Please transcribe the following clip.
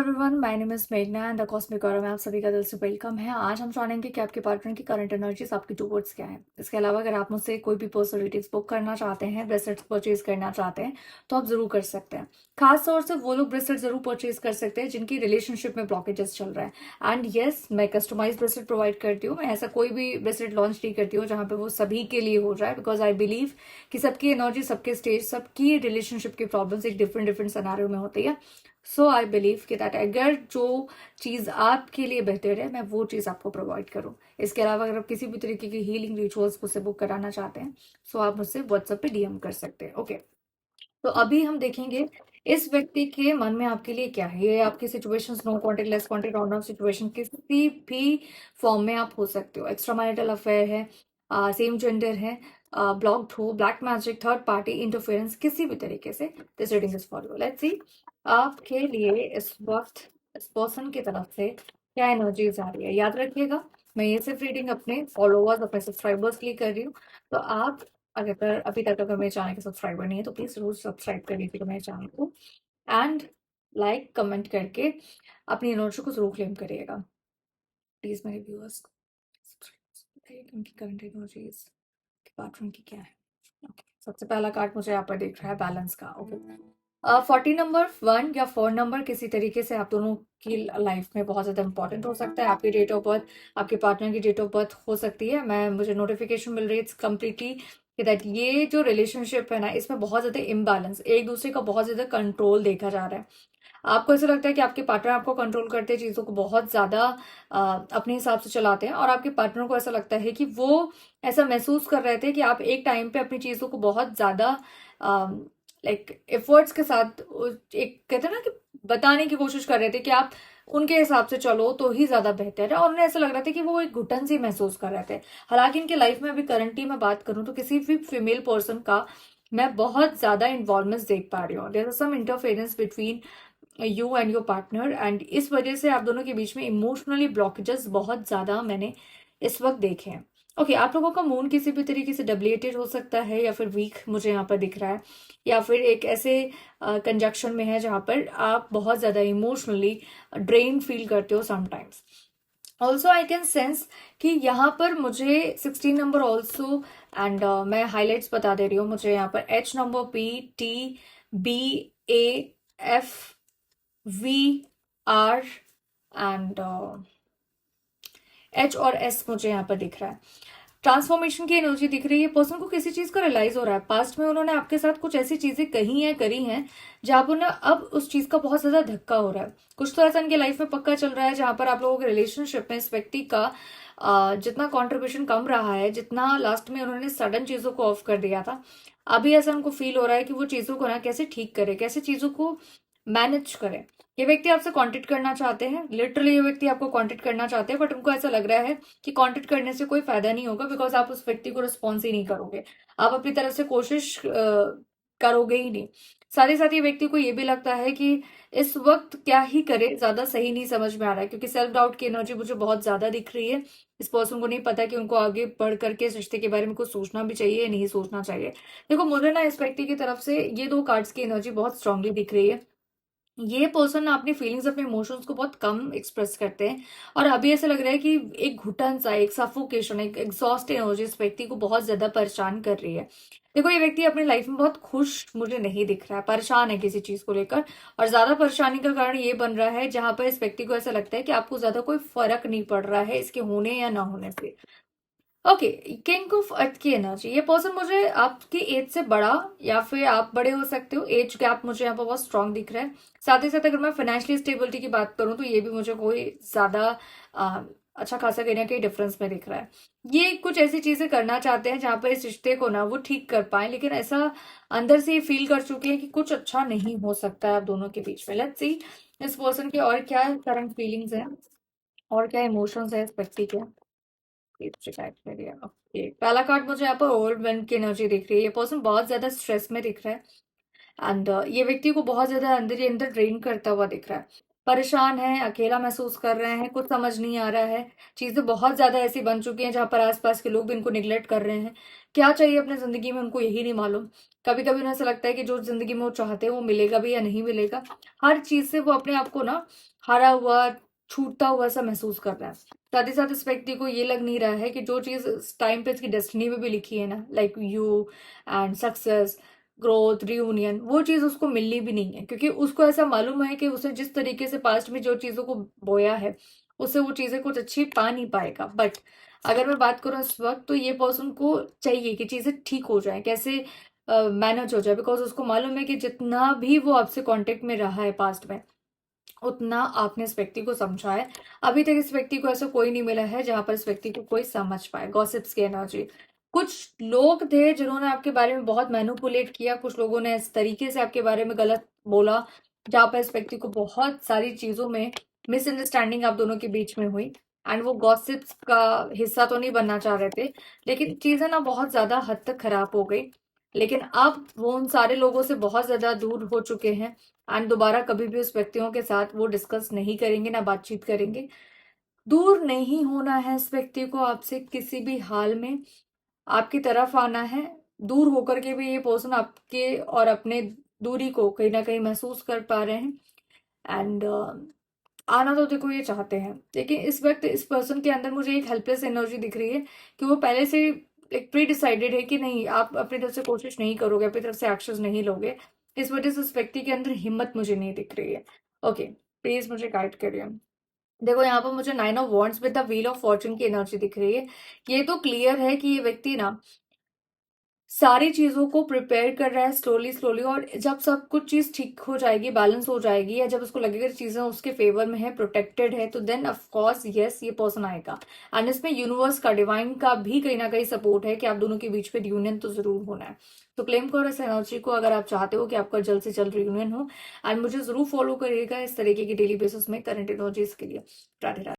Everyone, my name is मेघना and the cosmic aura में आप सभी का दिल से वेलकम है। आज हम जानेंगे कि आपके पार्टनर की करंट एनर्जीज आपकी टूवर्ड्स क्या है। इसके अलावा अगर आप मुझसे कोई भी पर्सनल डिटेल्स बुक करना चाहते हैं, ब्रेसलेट्स परचेज करना चाहते हैं, तो आप जरूर कर सकते हैं। खास तौर से वो लोग ब्रेसलेट जरूर परचेज कर सकते हैं जिनकी रिलेशनशिप में ब्लॉकेजेस चल रहा है। एंड यस, मैं कस्टमाइज ब्रेसलेट प्रोवाइड करती हूँ। मैं ऐसा कोई भी ब्रेसलेट लॉन्च नहीं करती हूँ जहाँ पे वो सभी के लिए हो जाए, बिकॉज आई बिलीव कि सबकी एनर्जी, सबके स्टेज, सबकी रिलेशनशिप की प्रॉब्लम्स एक डिफरेंट डिफरेंट सिनेरियो में होती है। सो आई बिलीव कि दैट अगर जो चीज़ आपके लिए बेहतर है, मैं वो चीज़ आपको प्रोवाइड करूँ। इसके अलावा अगर आप किसी भी तरीके की हीलिंग रिचुअल्स मुझसे बुक कराना चाहते हैं, सो आप मुझसे व्हाट्सएप पे डीएम कर सकते हैं। ओके, तो अभी हम देखेंगे इस व्यक्ति के मन में आपके लिए क्या है। ये आपकी situations, no contact, less contact, on off situation, किसी भी फॉर्म में आप हो सकते हो। एक्स्ट्रा मैरिटल अफेयर है, सेम जेंडर है, ब्लॉक्ड हो, black magic, third party interference, किसी भी तरीके से this reading is for you. Let's see आपके लिए इस वक्त इस पर्सन की तरफ से क्या एनर्जीज आ रही है। याद रखिएगा, मैं ये सिर्फ रीडिंग अपने फॉलोअर्स, अपने सब्सक्राइबर्स के लिए कर रही हूँ। तो आप अगर अभी तक अगर मेरे चैनल के सब्सक्राइबर नहीं है तो प्लीज जरूर सब्सक्राइब कर लीजिएगा मेरे चैनल को। एंड लाइक कमेंट करके अपनी एनर्जी को जरूर क्लेम करिएगा। प्लीज मेरे व्यूअर्स बताइए कि उनकी करंट एनर्जीज पैटर्न की क्या है। Okay. सबसे पहला कार्ड मुझे यहाँ पर दिख रहा है बैलेंस का। ओके, 40 नंबर 1 या 4 नंबर किसी तरीके से आप दोनों की लाइफ में बहुत ज्यादा इंपॉर्टेंट हो सकता है। आपकी डेट ऑफ बर्थ, आपके पार्टनर की डेट ऑफ बर्थ हो सकती है। मुझे नोटिफिकेशन मिल रही है कम्प्लीटली कि दैट ये जो रिलेशनशिप है ना, इसमें बहुत ज्यादा इम्बैलेंस, एक दूसरे का बहुत ज्यादा कंट्रोल देखा जा रहा है। आपको ऐसा लगता है कि आपके पार्टनर आपको कंट्रोल करते हैं, चीज़ों को बहुत ज़्यादा अपने हिसाब से चलाते हैं, और आपके पार्टनर को ऐसा लगता है कि वो ऐसा महसूस कर रहे थे कि आप एक टाइम पे अपनी चीज़ों को बहुत ज़्यादा लाइक एफर्ट्स के साथ एक कहते हैं ना कि बताने की कोशिश कर रहे थे कि आप उनके हिसाब से चलो तो ही ज़्यादा बेहतर है, और उन्हें ऐसा लग रहा था कि वो एक घुटन सी महसूस कर रहे थे। हालांकि इनके लाइफ में अभी करंटली मैं बात करूं तो किसी भी फीमेल पर्सन का मैं बहुत ज़्यादा इन्वॉल्वमेंट देख पा रही हूँ। There are some interference between you and your partner, and इस वजह से आप दोनों के बीच में इमोशनली ब्लॉकेजेस बहुत ज्यादा मैंने इस वक्त देखे हैं। ओके, आप लोगों का मूड किसी भी तरीके से डब्लेटेड हो सकता है या फिर वीक मुझे यहाँ पर दिख रहा है, या फिर एक ऐसे कंजक्शन में है जहाँ पर आप बहुत ज्यादा इमोशनली ड्रेन फील करते हो sometimes. Also I can sense कि यहाँ पर मुझे 16 नंबर ऑल्सो, एंड मैं हाईलाइट्स बता दे रही हूँ। मुझे यहाँ पर H number, P, T, B, A, F, V, R and H और S मुझे यहाँ पर दिख रहा है। ट्रांसफॉर्मेशन की एनर्जी दिख रही है। पर्सन को किसी चीज का रियलाइज हो रहा है, पास्ट में उन्होंने आपके साथ कुछ ऐसी चीजें कही हैं, करी हैं, जहां पर ना अब उस चीज का बहुत ज्यादा धक्का हो रहा है। कुछ तो ऐसा इनके लाइफ में पक्का चल रहा है जहां पर आप लोगों के रिलेशनशिप में इस व्यक्ति का जितना कॉन्ट्रीब्यूशन कम रहा है, जितना लास्ट में उन्होंने सडन चीजों को ऑफ कर दिया था, अभी ऐसा उनको फील हो रहा है कि वो चीजों को ना कैसे ठीक करे, कैसे चीजों को मैनेज करे। ये व्यक्ति आपसे कांटेक्ट करना चाहते हैं, लिटरली ये व्यक्ति आपको कांटेक्ट करना चाहते हैं, बट उनको ऐसा लग रहा है कि कांटेक्ट करने से कोई फायदा नहीं होगा, बिकॉज आप उस व्यक्ति को रिस्पॉन्स ही नहीं करोगे, आप अपनी तरफ से कोशिश करोगे ही नहीं। साथ ही साथ ये व्यक्ति को ये भी लगता है कि इस वक्त क्या ही करे, ज्यादा सही नहीं समझ में आ रहा है, क्योंकि सेल्फ डाउट की एनर्जी मुझे बहुत ज्यादा दिख रही है। इस पर्सन को नहीं पता कि उनको आगे बढ़ करके इस रिश्ते के बारे में कुछ सोचना भी चाहिए या नहीं सोचना चाहिए। देखो, मुझे ना इस व्यक्ति की तरफ से ये दो कार्ड्स की एनर्जी बहुत स्ट्रांगली दिख रही है। ये पर्सन ना अपनी फीलिंग्स, अपने इमोशंस को बहुत कम एक्सप्रेस करते हैं, और अभी ऐसा लग रहा है कि एक घुटन सा, एक सफोकेशन, एक एग्जॉस्ट एनर्जी इस व्यक्ति को बहुत ज्यादा परेशान कर रही है। देखो, ये व्यक्ति अपनी लाइफ में बहुत खुश मुझे नहीं दिख रहा है, परेशान है किसी चीज को लेकर, और ज्यादा परेशानी का कारण ये बन रहा है जहां पर इस व्यक्ति को ऐसा लगता है कि आपको ज्यादा कोई फर्क नहीं पड़ रहा है इसके होने या ना होने से। ओके, किंग ऑफ अर्थ की एनर्जी, ये पर्सन मुझे आपकी एज से बड़ा या फिर आप बड़े हो सकते हो, एज गैप मुझे यहाँ पर बहुत स्ट्रांग दिख रहा है। साथ ही साथ अगर मैं फाइनेंशियली स्टेबिलिटी की बात करूं तो ये भी मुझे कोई ज्यादा अच्छा खासा कहीं ना कहीं डिफरेंस में दिख रहा है। ये कुछ ऐसी चीजें करना चाहते हैं जहां पर इस रिश्ते को ना वो ठीक कर पाए, लेकिन ऐसा अंदर से ये फील कर चुके हैं कि कुछ अच्छा नहीं हो सकता है आप दोनों के बीच में। लेट्स सी इस पर्सन के और क्या करंट फीलिंग्स हैं और क्या इमोशंस है इस व्यक्ति के। शिकायत करिए। ओके, पहला कार्ड मुझे यहाँ पर ओवरवेल्म की एनर्जी दिख रही है। ये पर्सन बहुत ज्यादा स्ट्रेस में दिख रहा है, एंड ये व्यक्ति को बहुत ज्यादा अंदर ही अंदर ड्रेन करता हुआ दिख रहा है। परेशान हैं, अकेला महसूस कर रहे हैं, कुछ समझ नहीं आ रहा है। चीज़ें बहुत ज़्यादा ऐसी बन चुकी हैं जहाँ पर आस-पास के लोग भी इनको नेग्लेक्ट कर रहे हैं। क्या चाहिए अपनी ज़िंदगी में उनको यही नहीं मालूम। कभी-कभी उन्हें ऐसा लगता है कि जो ज़िंदगी में वो चाहते हैं वो मिलेगा भी या नहीं मिलेगा। हर चीज़ से वो अपने आप को ना हारा हुआ, छूटता हुआ सा महसूस कर रहा है। साथ ही साथ इस व्यक्ति को ये लग नहीं रहा है कि जो चीज़ इस टाइम पे इसकी डेस्टिनी में भी लिखी है ना, like you and success, growth, reunion, वो चीज़ उसको मिलनी भी नहीं है, क्योंकि उसको ऐसा मालूम है कि उसे जिस तरीके से पास्ट में जो चीज़ों को बोया है, उससे वो चीज़ें कुछ अच्छी पा नहीं पाएगा। बट अगर मैं बात करूँ इस वक्त, तो ये पर्सन को चाहिए कि चीज़ें ठीक हो जाएँ, कैसे मैनेज हो जाए, बिकॉज़ उसको मालूम है कि जितना भी वो आपसे कॉन्टेक्ट में रहा है पास्ट में, उतना आपने इस व्यक्ति को समझा है। अभी तक इस व्यक्ति को ऐसा कोई नहीं मिला है जहां पर इस व्यक्ति को कोई समझ पाए। गॉसिप्स की एनर्जी, कुछ लोग थे जिन्होंने आपके बारे में बहुत मैनिपुलेट किया, कुछ लोगों ने इस तरीके से आपके बारे में गलत बोला जहां पर इस व्यक्ति को बहुत सारी चीजों में मिसअंडरस्टैंडिंग आप दोनों के बीच में हुई। एंड वो गॉसिप्स का हिस्सा तो नहीं बनना चाह रहे थे, लेकिन चीजें ना बहुत ज्यादा हद तक खराब हो गई। लेकिन अब वो उन सारे लोगों से बहुत ज्यादा दूर हो चुके हैं एंड दोबारा कभी भी उस व्यक्तियों के साथ वो डिस्कस नहीं करेंगे, ना बातचीत करेंगे। दूर नहीं होना है इस व्यक्ति को आपसे किसी भी हाल में, आपकी तरफ आना है। दूर होकर के भी ये पर्सन आपके और अपने दूरी को कहीं ना कहीं महसूस कर पा रहे हैं। एंड आना तो देखो ये चाहते हैं, लेकिन इस वक्त इस पर्सन के अंदर मुझे एक हेल्पलेस एनर्जी दिख रही है कि वो पहले से एक प्री डिसाइडेड है कि नहीं, आप अपनी तरफ से कोशिश नहीं करोगे, अपनी तरफ से एक्शन नहीं लोगे। इस वजह से उस व्यक्ति के अंदर हिम्मत मुझे नहीं दिख रही है। ओके, प्लीज मुझे गाइड करिए। देखो यहाँ पर मुझे 9 of wands with the wheel of Fortune की एनर्जी दिख रही है। ये तो क्लियर है कि ये व्यक्ति ना सारी चीजों को प्रिपेयर कर रहा है स्लोली स्लोली, और जब सब कुछ चीज ठीक हो जाएगी, बैलेंस हो जाएगी, या जब उसको लगेगा कि चीजें उसके फेवर में है, प्रोटेक्टेड है, तो देन ऑफ कोर्स यस ये पर्सन आएगा। एंड इसमें यूनिवर्स का, डिवाइन का भी कहीं ना कहीं सपोर्ट है कि आप दोनों के बीच में रियूनियन तो जरूर होना है। तो क्लेम करो इस एनर्जी को अगर आप चाहते हो कि आपका जल्द से जल्द रियूनियन हो। एंड मुझे जरूर फॉलो करिएगा इस तरीके की डेली बेसिस में करंट एनर्जीज के लिए। राधे राधे।